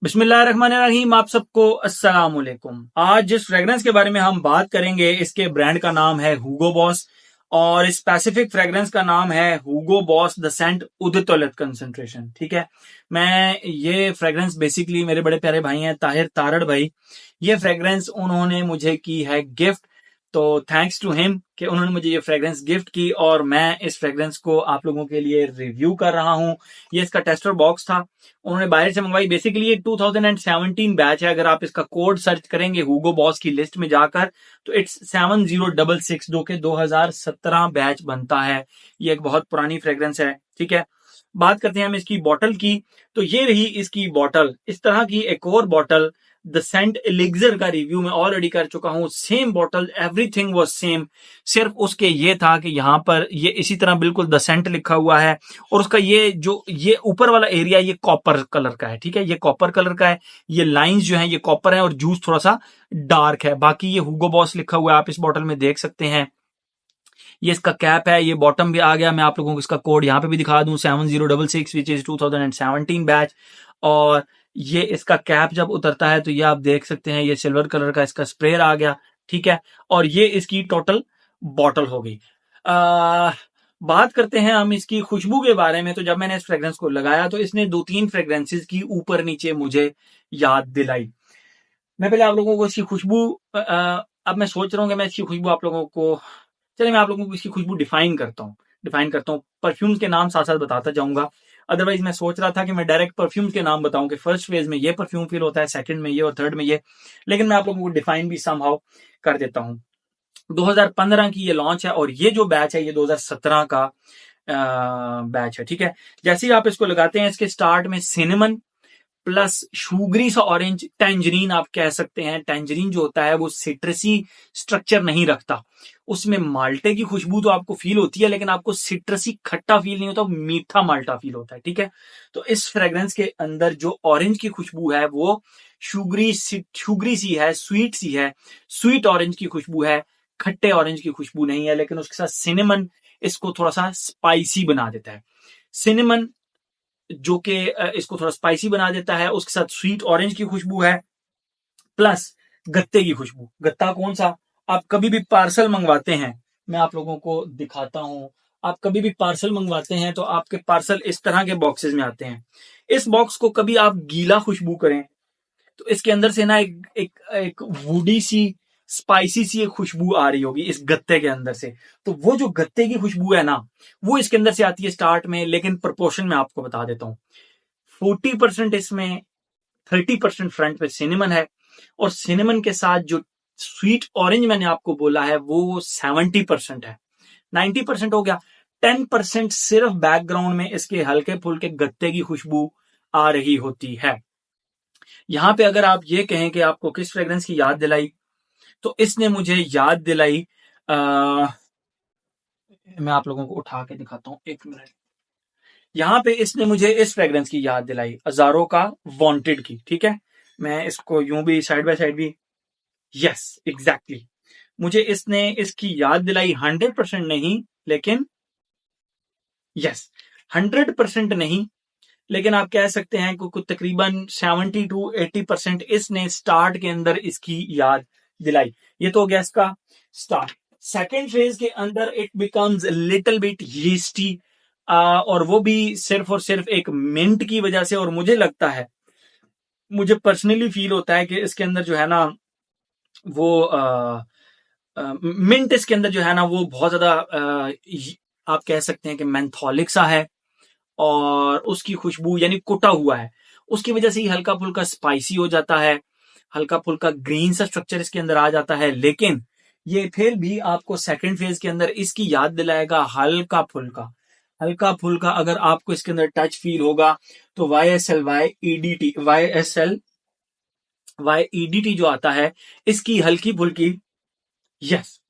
बिस्मिल्लाहिर्रहमानिर्रहीम। आप सबको अस्सलाम वालेकुम। आज जिस फ्रेग्रेंस के बारे में हम बात करेंगे इसके ब्रांड का नाम है हुगो बॉस और इस स्पेसिफिक फ्रेग्रेंस का नाम है हुगो boss the Saint ud तौलत concentration. ठीक है, मैं ये फ्रेग्रेंस बेसिकली मेरे बड़े प्यारे भाई हैं ताहिर तारड़ भाई, ये फ्रेग्रेंस उन्होंने मुझे की है गिफ्ट। तो थैंक्स टू हिम कि उन्होंने मुझे ये फ्रेग्रेंस गिफ्ट की और मैं इस फ्रेग्रेंस को आप लोगों के लिए रिव्यू कर रहा हूं। ये इसका टेस्टर बॉक्स था, उन्होंने बाहर से मंगवाई। बेसिकली ये 2017 बैच है। अगर आप इसका कोड सर्च करेंगे हुगो बॉस की लिस्ट में जाकर तो इट्स 7066, जो कि 2017 बैच बनता है। ये एक बहुत पुरानी फ्रेग्रेंस है। ठीक है, बात करते हैं हम इसकी बॉटल की। तो ये रही इसकी बॉटल। इस तरह की एक और बॉटल द सेंट एलिक्सर का रिव्यू मैं ऑलरेडी कर चुका हूं। Same bottle, everything was same, सिर्फ उसके ये था कि यहां पर ये इसी तरह बिल्कुल द सेंट लिखा हुआ है और उसका ये जो ये ऊपर वाला एरिया ये कॉपर कलर का है। ठीक है, ये कॉपर कलर का है, ये लाइंस जो है ये कॉपर है और जूस थोड़ा सा डार्क है। बाकी ये हुगो बॉस लिखा हुआ है, आप इस बॉटल में देख सकते हैं। ये इसका कैप है, ये बॉटम भी आ गया। मैं आप लोगों को इसका कोड यहाँ पे भी दिखा दूं, 7066 विच इज 2017 बैच। और ये इसका कैप जब उतरता है तो ये आप देख सकते हैं, ये सिल्वर कलर का इसका स्प्रेयर आ गया। ठीक है, और ये इसकी टोटल बॉटल हो गई। बात करते हैं हम इसकी खुशबू के बारे में। तो जब मैंने इस फ्रेग्रेंस को लगाया तो इसने 2-3 फ्रेग्रेंसेस की ऊपर नीचे मुझे याद दिलाई। मैं पहले आप लोगों को इसकी खुशबू अब मैं सोच रहा हूँ कि मैं इसकी खुशबू आप लोगों को, चलिए मैं आप लोगों को इसकी खुशबू डिफाइन करता हूँ परफ्यूम्स के नाम साथ साथ बताता जाऊंगा। अदरवाइज मैं सोच रहा था कि मैं डायरेक्ट परफ्यूम्स के नाम बताऊं कि फर्स्ट फेज में ये परफ्यूम फील होता है, सेकंड में ये और थर्ड में ये, लेकिन मैं आप लोगों को डिफाइन भी समहाउ कर देता हूं। 2015 की ये लॉन्च है और ये जो बैच है ये 2017 का बैच है। ठीक है, जैसे ही आप इसको लगाते हैं इसके स्टार्ट में सिनेमन प्लस शुगरी सा ऑरेंज, टेंजरीन आप कह सकते हैं। टेंजरीन जो होता है वो सिट्रसी स्ट्रक्चर नहीं रखता, उसमें माल्टे की खुशबू तो आपको फील होती है लेकिन आपको सिट्रसी खट्टा फील नहीं होता, मीठा माल्टा फील होता है। ठीक है, तो इस फ्रेग्रेंस के अंदर जो ऑरेंज की खुशबू है वो शुगरी सी है, स्वीट सी है। स्वीट ऑरेंज की खुशबू है, खट्टे ऑरेंज की खुशबू नहीं है। लेकिन उसके साथ सिनेमन इसको थोड़ा सा स्पाइसी बना देता है। सिनेमन जो कि इसको थोड़ा स्पाइसी बना देता है, उसके साथ स्वीट ऑरेंज की खुशबू है प्लस गत्ते की खुशबू। गत्ता कौन सा, आप कभी भी पार्सल मंगवाते हैं, मैं आप लोगों को दिखाता हूं। आप कभी भी पार्सल मंगवाते हैं तो आपके पार्सल इस तरह के बॉक्सेस में आते हैं। इस बॉक्स को कभी आप गीला खुशबू करें तो इसके अंदर से ना एक वुडी सी स्पाइसी सी एक खुशबू आ रही होगी इस गत्ते के अंदर से। तो वो जो गत्ते की खुशबू है ना वो इसके अंदर से आती है स्टार्ट में, लेकिन प्रोपोर्शन में आपको बता देता हूं। 40% इसमें, 30% फ्रंट पे सिनेमन है और सिनेमन के साथ जो स्वीट ऑरेंज मैंने आपको बोला है वो 70% है। 90% हो गया। 10% सिर्फ बैकग्राउंड में इसके हल्के फुल्के गत्ते की खुशबू आ रही होती है। यहां पे अगर आप ये कहें कि आपको किस फ्रेग्रेंस की याद दिलाई, तो इसने मुझे याद दिलाई, मैं आप लोगों को उठा के दिखाता हूं, एक मिनट। यहां पे इसने मुझे इस फ्रेग्रेंस की याद दिलाई, अजारो का वांटेड की। ठीक है, मैं इसको यूं भी साइड बाय साइड भी, यस एग्जैक्टली, मुझे इसने इसकी याद दिलाई। 100% नहीं लेकिन, यस 100% नहीं लेकिन आप कह सकते हैं कि कुछ तकरीबन 70-80% इसने स्टार्ट के अंदर इसकी याद दिलाई। ये तो हो गया इसका स्टार्ट। सेकेंड फेज के अंदर इट बिकम्स लिटिल बिट यीस्टी, और वो भी सिर्फ और सिर्फ एक मिंट की वजह से। और मुझे लगता है, मुझे पर्सनली फील होता है कि इसके अंदर जो है ना वो मिंट इसके अंदर जो है ना वो बहुत ज्यादा आप कह सकते हैं कि मेंथोलिक सा है और उसकी खुशबू यानी कुटा हुआ है, उसकी वजह से ही हल्का फुल्का स्पाइसी हो जाता है, हल्का फुल्का ग्रीन सा स्ट्रक्चर इसके अंदर आ जाता है। लेकिन ये फिर भी आपको सेकंड फेज के अंदर इसकी याद दिलाएगा हल्का फुल्का। हल्का फुल्का अगर आपको इसके अंदर टच फील होगा तो YSL जो आता है इसकी हल्की फुल्की, yes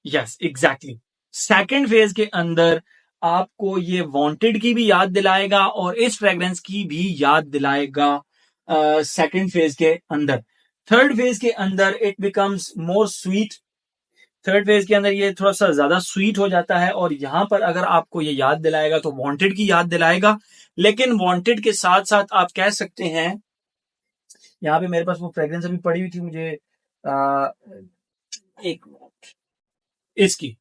yes exactly, second phase के अंदर आपको ये वांटेड की भी याद दिलाएगा और इस फ्रेग्रेंस की भी याद दिलाएगा सेकेंड फेज के अंदर। थर्ड फेज के अंदर it becomes more sweet. Third phase के अंदर ये थोड़ा सा ज्यादा स्वीट हो जाता है और यहां पर अगर आपको ये याद दिलाएगा तो वांटेड की याद दिलाएगा। लेकिन वांटेड के साथ साथ आप कह सकते हैं यहाँ पे मेरे पास वो फ्रेग्रेंस अभी पड़ी हुई थी मुझे एक मिनट, इसकी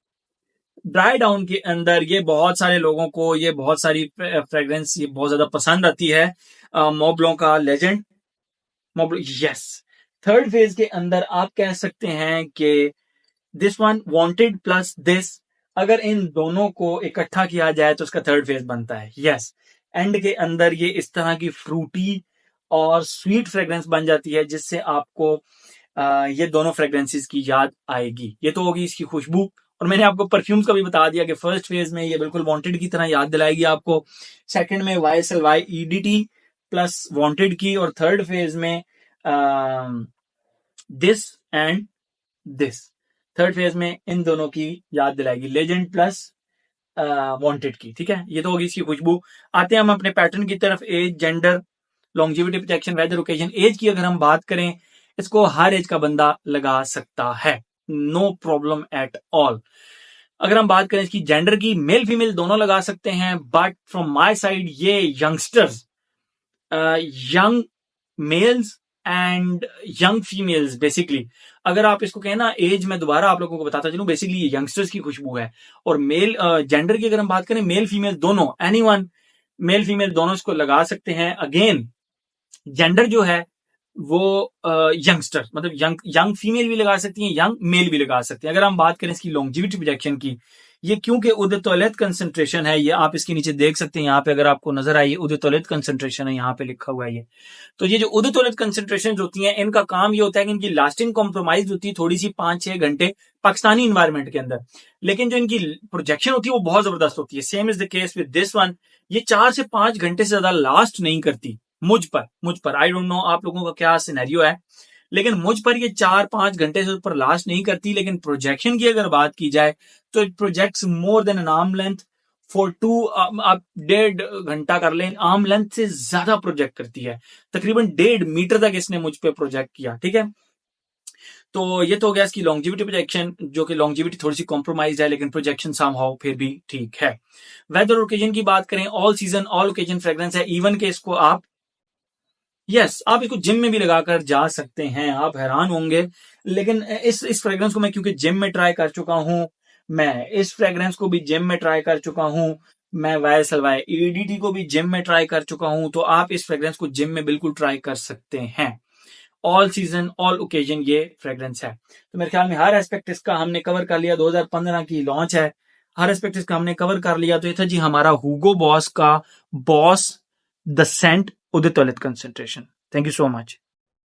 ड्राई डाउन के अंदर ये बहुत सारे लोगों को ये बहुत सारी फ्रेग्रेंस ये बहुत ज्यादा पसंद आती है। मोब्लों का लेजेंड मोब्लो, यस। थर्ड फेज के अंदर आप कह सकते हैं कि this one wanted plus this, अगर इन दोनों को इकट्ठा किया जाए तो उसका थर्ड फेज बनता है, यस। एंड के अंदर ये इस तरह की फ्रूटी और स्वीट फ्रेग्रेंस बन जाती है जिससे आपको ये दोनों फ्रेग्रेंसेस की याद आएगी। ये तो होगी इसकी खुशबू, और मैंने आपको परफ्यूम्स का भी बता दिया कि फर्स्ट फेज में ये बिल्कुल वांटेड की तरह याद दिलाएगी आपको, सेकंड में YSLY EDT प्लस वांटेड की, और थर्ड फेज में this and this, third phase में इन दोनों की याद दिलाएगी, लेजेंड प्लस वांटेड की। ठीक है, ये तो होगी इसकी खुशबू। आते हैं हम अपने पैटर्न की तरफ। Age, gender, longevity, protection, weather, occasion. Age की अगर हम बात करें, इसको हर एज का बंदा लगा सकता है, नो प्रॉब्लम एट ऑल। अगर हम बात करें इसकी जेंडर की, मेल फीमेल दोनों लगा सकते हैं, बट फ्रॉम माय साइड ये youngsters, young mails and young females basically, अगर आप इसको कहें ना एज, मैं दोबारा आप लोगों को बताता चलूं, बेसिकली ये यंगस्टर्स की खुशबू है। और मेल जेंडर की अगर हम बात करें, मेल फीमेल दोनों, एनीवन, मेल फीमेल दोनों इसको लगा सकते हैं। अगेन जेंडर जो है वो यंगस्टर, मतलब यंग फीमेल भी लगा सकती है, यंग मेल भी लगा सकते हैं। अगर हम बात करें इसकी लॉन्जिविटी प्रोजेक्शन की, ये क्योंकि उदतौलत कंसंट्रेशन है, ये आप इसके नीचे देख सकते हैं, यहाँ पे अगर आपको नजर आई उदतौलत कंसंट्रेशन है, यहाँ पे लिखा हुआ है ये। तो ये जो उदतौलत कंसंट्रेशन होती है, इनका काम ये होता है कि इनकी लास्टिंग कॉम्प्रोमाइज होती है थोड़ी सी 5-6 घंटे पाकिस्तानी इन्वायरमेंट के अंदर, लेकिन जो इनकी प्रोजेक्शन होती है वो बहुत जबरदस्त होती है। Same is the case with this one, ये 4 से 5 घंटे से ज्यादा लास्ट नहीं करती मुझ पर आई डोंट नो आप लोगों का क्या सिनेरियो है, लेकिन मुझ पर ये 4-5 घंटे से ऊपर लास्ट नहीं करती। लेकिन प्रोजेक्शन की अगर बात की जाए तो it projects more than N arm length for 2, आप 1.5 घंटा कर लें, आर्म लेंथ से ज्यादा प्रोजेक्ट करती है, तकरीबन 1.5 मीटर तक इसने मुझ पे प्रोजेक्ट किया। ठीक है, तो ये तो हो गया इसकी लॉन्जिविटी प्रोजेक्शन, जो कि लॉन्जिविटी थोड़ी सी कॉम्प्रोमाइज है, लेकिन प्रोजेक्शन समहाउ फिर भी ठीक है। वेदर ओकेजन की बात करें, all season all occasion fragrance है, इवन के इसको आप आप इसको जिम में भी लगाकर जा सकते हैं। आप हैरान होंगे, लेकिन इस फ्रेग्रेंस को मैं क्योंकि जिम में ट्राई कर चुका हूं, मैं इस फ्रेग्रेंस को भी जिम में ट्राई कर चुका हूं, मैं YSLY EDT को भी जिम में ट्राई कर चुका हूं, तो आप इस फ्रेग्रेंस को जिम में बिल्कुल ट्राई कर सकते हैं। ऑल सीजन ऑल ओकेजन ये फ्रेग्रेंस है। तो मेरे ख्याल में हर एस्पेक्ट इसका हमने कवर कर लिया। 2015 की लॉन्च है, हर एस्पेक्ट इसका हमने कवर कर लिया। तो ये था जी हमारा हुगो बॉस का बॉस द सेंट उदित concentration. Thank you so much.